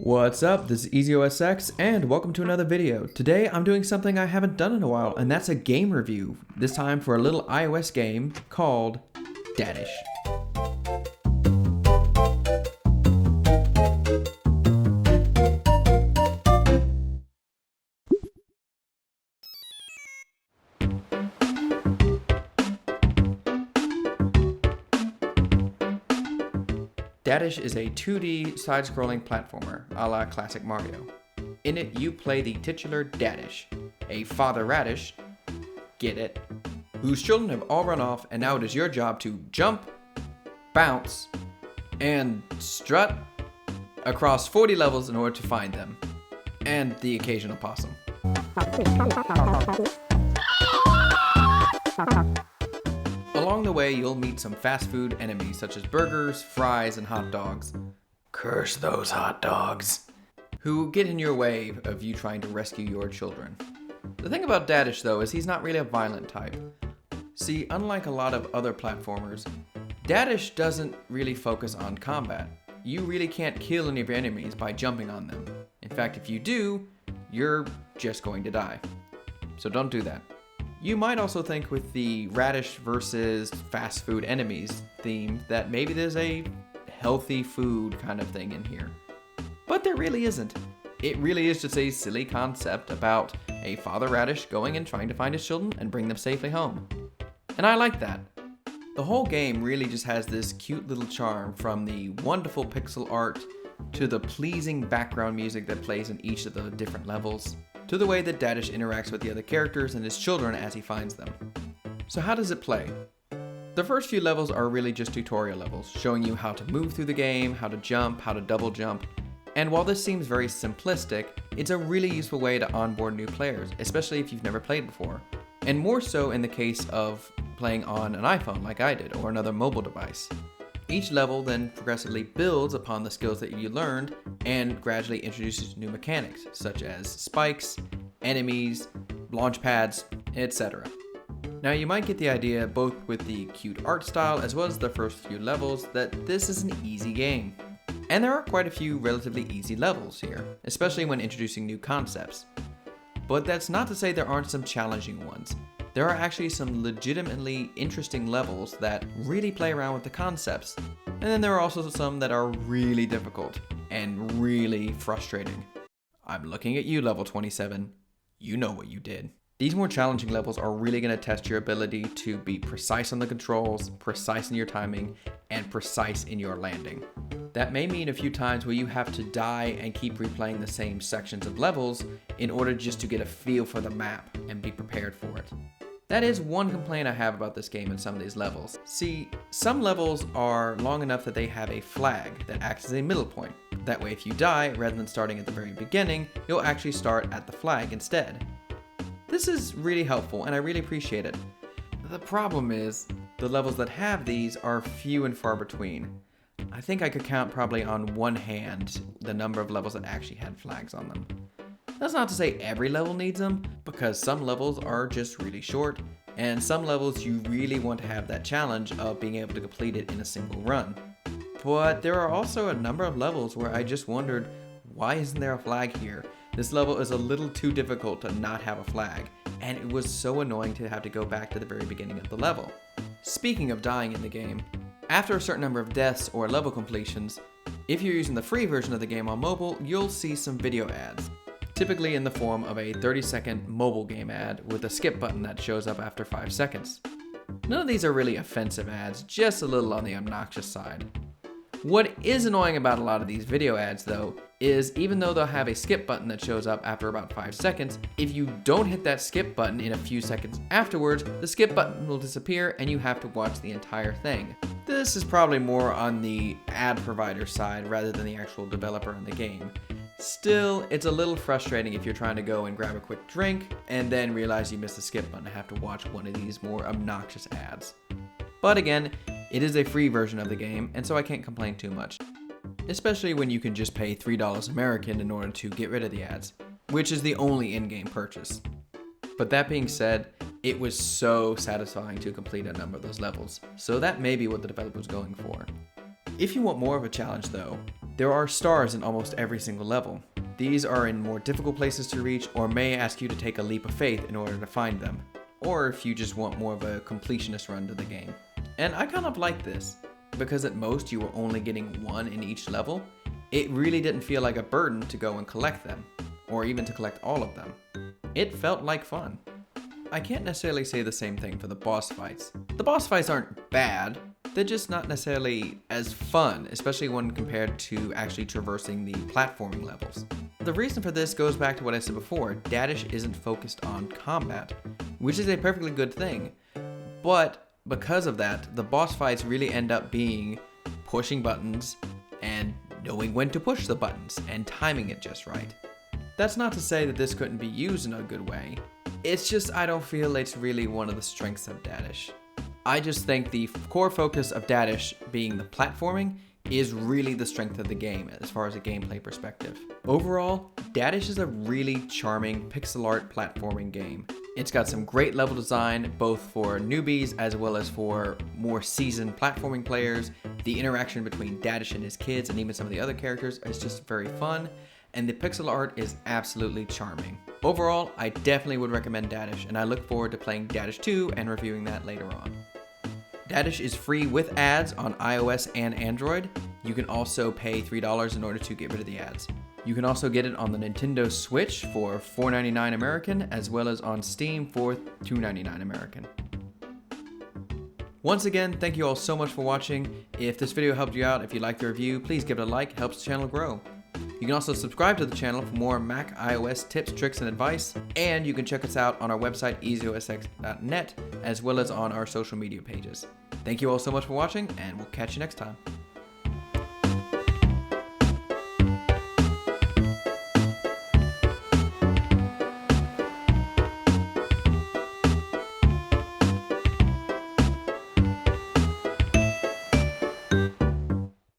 What's up, this is EasyOSX and welcome to another video. Today I'm doing something I haven't done in a while, and that's a game review. This time for a little iOS game called Dadish. Dadish is a 2D side-scrolling platformer, a la classic Mario. In it, you play the titular Dadish, a father radish, get it, whose children have all run off, and now it is your job to jump, bounce, and strut across 40 levels in order to find them, and the occasional possum. Along the way, you'll meet some fast food enemies such as burgers, fries, and hot dogs. Curse those hot dogs! Who get in your way of you trying to rescue your children. The thing about Dadish, though, is he's not really a violent type. See, unlike a lot of other platformers, Dadish doesn't really focus on combat. You really can't kill any of your enemies by jumping on them. In fact, if you do, you're just going to die. So don't do that. You might also think with the radish versus fast food enemies theme that maybe there's a healthy food kind of thing in here. But there really isn't. It really is just a silly concept about a father radish going and trying to find his children and bring them safely home. And I like that. The whole game really just has this cute little charm, from the wonderful pixel art to the pleasing background music that plays in each of the different levels, to the way that Dadish interacts with the other characters and his children as he finds them. So how does it play? The first few levels are really just tutorial levels, showing you how to move through the game, how to jump, how to double jump. And while this seems very simplistic, it's a really useful way to onboard new players, especially if you've never played before. And more so in the case of playing on an iPhone like I did, or another mobile device. Each level then progressively builds upon the skills that you learned and gradually introduces new mechanics, such as spikes, enemies, launch pads, etc. Now you might get the idea, both with the cute art style as well as the first few levels, that this is an easy game. And there are quite a few relatively easy levels here, especially when introducing new concepts. But that's not to say there aren't some challenging ones. There are actually some legitimately interesting levels that really play around with the concepts. And then there are also some that are really difficult and really frustrating. I'm looking at you, level 27. You know what you did. These more challenging levels are really going to test your ability to be precise on the controls, precise in your timing, and precise in your landing. That may mean a few times where you have to die and keep replaying the same sections of levels in order just to get a feel for the map and be prepared for it. That is one complaint I have about this game in some of these levels. See, some levels are long enough that they have a flag that acts as a middle point. That way if you die, rather than starting at the very beginning, you'll actually start at the flag instead. This is really helpful and I really appreciate it. The problem is, the levels that have these are few and far between. I think I could count probably on one hand the number of levels that actually had flags on them. That's not to say every level needs them, because some levels are just really short, and some levels you really want to have that challenge of being able to complete it in a single run. But there are also a number of levels where I just wondered, why isn't there a flag here? This level is a little too difficult to not have a flag, and it was so annoying to have to go back to the very beginning of the level. Speaking of dying in the game, after a certain number of deaths or level completions, if you're using the free version of the game on mobile, you'll see some video ads. Typically in the form of a 30-second mobile game ad with a skip button that shows up after 5 seconds. None of these are really offensive ads, just a little on the obnoxious side. What is annoying about a lot of these video ads, though, is even though they'll have a skip button that shows up after about 5 seconds, if you don't hit that skip button in a few seconds afterwards, the skip button will disappear and you have to watch the entire thing. This is probably more on the ad provider side rather than the actual developer in the game. Still, it's a little frustrating if you're trying to go and grab a quick drink and then realize you missed the skip button and have to watch one of these more obnoxious ads. But again, it is a free version of the game, and so I can't complain too much. Especially when you can just pay $3 American in order to get rid of the ads, which is the only in-game purchase. But that being said, it was so satisfying to complete a number of those levels, so that may be what the developer was going for. If you want more of a challenge though, There are stars in almost every single level. These are in more difficult places to reach or may ask you to take a leap of faith in order to find them, or if you just want more of a completionist run to the game. And I kind of like this, because at most you were only getting one in each level. It really didn't feel like a burden to go and collect them, or even to collect all of them. It felt like fun. I can't necessarily say the same thing for the boss fights. The boss fights aren't bad, they're just not necessarily as fun, especially when compared to actually traversing the platforming levels. The reason for this goes back to what I said before. Dadish isn't focused on combat, which is a perfectly good thing. But because of that, the boss fights really end up being pushing buttons and knowing when to push the buttons and timing it just right. That's not to say that this couldn't be used in a good way. It's just I don't feel it's really one of the strengths of Dadish. I just think the core focus of Dadish being the platforming is really the strength of the game as far as a gameplay perspective. Overall, Dadish is a really charming pixel art platforming game. It's got some great level design, both for newbies as well as for more seasoned platforming players. The interaction between Dadish and his kids and even some of the other characters is just very fun, and the pixel art is absolutely charming. Overall, I definitely would recommend Dadish, and I look forward to playing Dadish 2 and reviewing that later on. Dadish is free with ads on iOS and Android. You can also pay $3 in order to get rid of the ads. You can also get it on the Nintendo Switch for $4.99 American, as well as on Steam for $2.99 American. Once again, thank you all so much for watching. If this video helped you out, if you liked the review, please give it a like, it helps the channel grow. You can also subscribe to the channel for more Mac iOS tips, tricks, and advice, and you can check us out on our website, EasyOSX.net, as well as on our social media pages. Thank you all so much for watching, and we'll catch you next time.